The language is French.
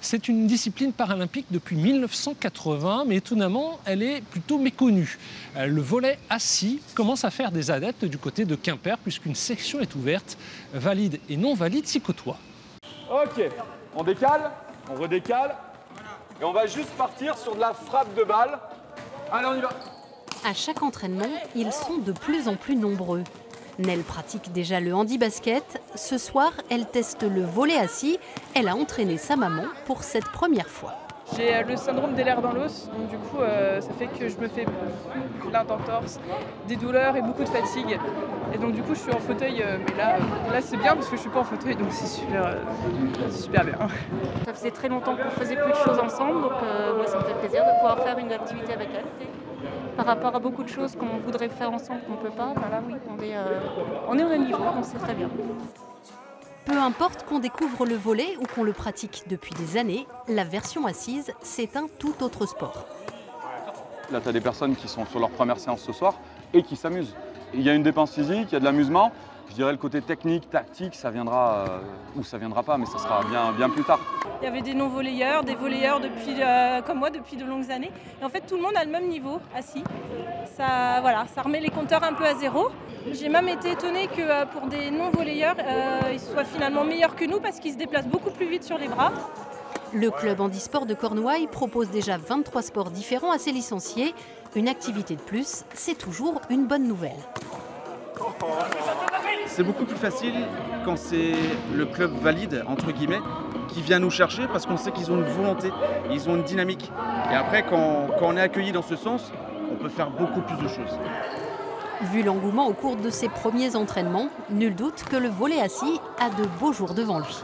C'est une discipline paralympique depuis 1980, mais étonnamment, elle est plutôt méconnue. Le volley assis commence à faire des adeptes du côté de Quimper, puisqu'une section est ouverte. Valides et non valides s'y côtoient. Ok, on décale, on redécale, et on va juste partir sur de la frappe de balle. Allez, on y va. À chaque entraînement, ils sont de plus en plus nombreux. Nell pratique déjà le handi-basket. Ce soir, elle teste le volley assis. Elle a entraîné sa maman pour cette première fois. J'ai le syndrome des lèvres dans l'os, donc du coup ça fait que je me fais plein d'entorses, des douleurs et beaucoup de fatigue. Et donc du coup je suis en fauteuil, mais là c'est bien parce que je suis pas en fauteuil, donc c'est super bien. Ça faisait très longtemps qu'on faisait plus de choses ensemble, donc moi ça me fait plaisir de pouvoir faire une activité avec elle. Par rapport à beaucoup de choses qu'on voudrait faire ensemble qu'on ne peut pas, ben là oui, on est au même niveau, donc c'est très bien. Peu importe qu'on découvre le volley ou qu'on le pratique depuis des années, la version assise, c'est un tout autre sport. Là, tu as des personnes qui sont sur leur première séance ce soir et qui s'amusent. Il y a une dépense physique, il y a de l'amusement. Je dirais le côté technique, tactique, ça viendra ou ça viendra pas, mais ça sera bien plus tard. Il y avait des non-volleyeurs, des volleyeurs depuis, comme moi depuis de longues années. Et en fait, tout le monde a le même niveau assis. Ça remet les compteurs un peu à zéro. J'ai même été étonnée que pour des non-volleyeurs, ils soient finalement meilleurs que nous parce qu'ils se déplacent beaucoup plus vite sur les bras. Le club handisport de Cornouailles propose déjà 23 sports différents à ses licenciés. Une activité de plus, c'est toujours une bonne nouvelle. C'est beaucoup plus facile quand c'est le club valide, entre guillemets, qui vient nous chercher parce qu'on sait qu'ils ont une volonté, ils ont une dynamique. Et après, quand on est accueilli dans ce sens, on peut faire beaucoup plus de choses. Vu l'engouement au cours de ses premiers entraînements, nul doute que le volley assis a de beaux jours devant lui.